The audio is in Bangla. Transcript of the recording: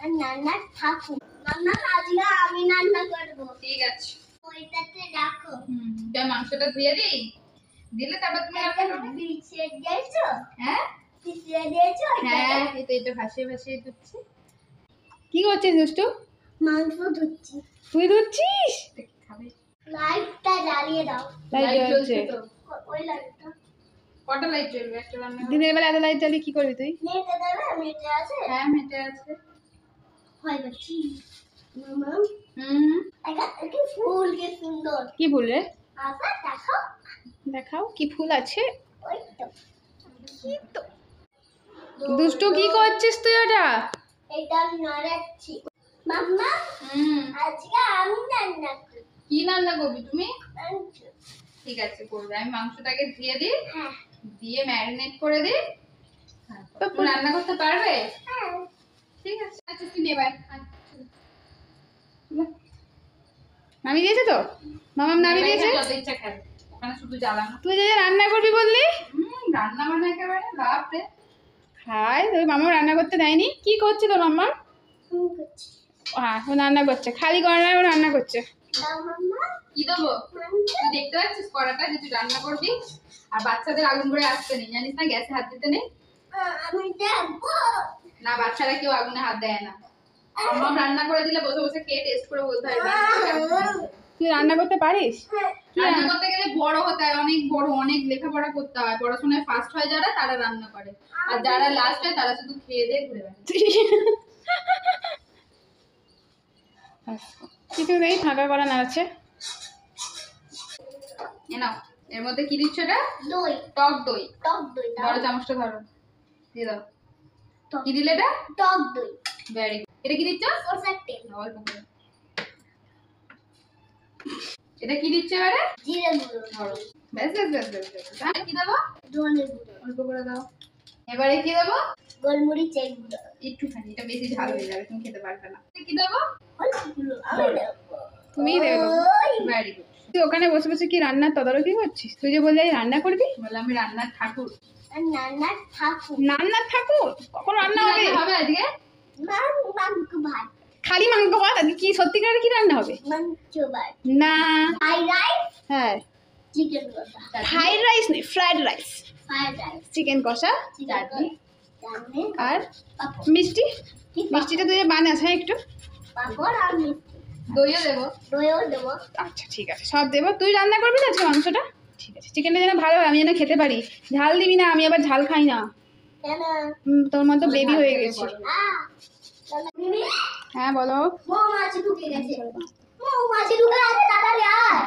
রান্না থাকুক। মাম্মা আজকে আমি রান্না করব। ঠিক আছে, ওইটাতে রাখো। মাংসটা ধুয়ে দিই, দিলে তারপর তুমি রান্না করবে। বিছিয়ে দিয়েছো? হ্যাঁ বিছিয়ে দিয়েছো? হ্যাঁ, এই তো এটা ভাসিয়ে ভাসিয়ে ধুচ্ছি। কি করছিস দুষ্টু? মাংস ধুচ্ছি। তুই ধুচ্ছিস? খাবে। লাইটটা জ্বালিয়ে দাও। লাইট জ্বলছে তো। ওই লাইটটা। কটা লাইট জ্বলবে একটা রান্না? দিনের বেলা এত লাইট জ্বালিয়ে কি করবি তুই? মেটে দেবে, মেটে আছে? হ্যাঁ মেটে আছে। হয় বাচ্চি। মামা এটা কি ফুল, কি সুন্দর। কি ফুল রে? আচ্ছা দেখো, দেখাও কি ফুল আছে। ওই তো। কি তো দুষ্টু কি করছিস তুই ওটা? এটা নাড়াচ্ছি। মাম্মা আজকে আমি রান্না করব। কি রান্না করবি তুমি? মাংস। ঠিক আছে করবে। আমি মাংসটাকে ধুয়ে দিই, হ্যাঁ দিয়ে ম্যারিনেট করে দিই। তুমি রান্না করতে পারবে? হ্যাঁ ঠিক আছে। আচ্ছা তুই নেবার নামি দিয়েছে তো? মামাম নামি দিয়েছে। যত ইচ্ছা খাবে, ওখানে শুধু জ্বালানো। তুই যে রান্না করবি বললি? রান্না মানে একেবারে বাপ রে। খাই তোর মামা রান্না করতে দেয়নি? কি করছে তোর মাম্মা? হ্যাঁ ও রান্না করছে, খালি করে না, ও রান্না করছে। কি দেবো? তুই দেখতে পাচ্ছিস কড়াটা যে তুই রান্না করবি? আর বাচ্চাদের আগুন করে আসতে নেই, জানিস না? গ্যাসে হাত দিতে নেই। আমি দেখবো না, বাচ্চারা কেউ আগুনে হাত দেয় না। মাম্মা রান্না করে দিলে বসে বসে খেয়ে টেস্ট করে বলতে হয়। তুই রান্না করতে পারিস? রান্না করতে গেলে বড় হতে হয়, অনেক বড়, অনেক লেখাপড়া করতে হয়। পড়াশোনায় ফার্স্ট হয় যারা, তারা রান্না করে। আর যারা লাস্ট হয় তারা শুধু খেয়ে দিয়ে ঘুরে বেড়ায়। কিছু নেই, ফাঁকা করা নাড়াচ্ছে। এ নাও, এর মধ্যে কি দিচ্ছ এটা? দই। টক দই। টক দই দাও। বড় চামচটা ধরো, দিয়ে দাও। কি দিলে এটা? টক দই। Very good. এটা কি দিচ্ছ? সরষের তেল। অল্প করে। এটা কি দিচ্ছ এবারে? জিরে গুঁড়ো। ধরো। ব্যাস ব্যাস ব্যাস ব্যাস ব্যাস। তাহলে কি দেবো? ধনে গুঁড়ো। অল্প করে দাও। এবারে কি দেবো? গোলমরিচের গুঁড়ো। একটুখানি, এটা বেশি ঝাল হয়ে যাবে, তুমি খেতে পারবে না। কি দেবো? অল্পগুলো আমি দেবো। তুমিই দেবো। Very good. তুই ওখানে বসে বসে কি রান্নার তদারকি করছিস? তুই যে বললি রান্না করবি? বললাম আমি রান্নার ঠাকুর। রান্নার ঠাকুর। রান্নার ঠাকুর? কখন রান্না হবে? হবে আজকে? মাংস ভাত। খালি মাংস ভাত? আজকে কি সত্যিকারের কি রান্না হবে? মাংস ভাত। না। Fried rice. হ্যাঁ। চিকেন কষা। ফ্রাইড রাইস নেই, fried rice. Fried rice. Chicken কষা, চাটনি আর মিষ্টি। মিষ্টিটা তুই বানাস? হ্যাঁ একটু। পাঁপড় আর মিষ্টি। দইও দেবো। দইও দেবো। আচ্ছা ঠিক আছে, সব দেবো। তুই রান্না করবি না আজকে মাংসটা? ঠিক আছে। চিকেনটা যেন ভালো হয়, আমি যেন খেতে পারি। ঝাল দিবি না, আমি আবার ঝাল খাই না। কেন? তোর মতো বেবি হয়ে গেছি। হ্যাঁ বলো। মৌমাছি ঢুকে গেছে। মৌমাছি ঢুকে গেছে, তাড়াতাড়ি আয়।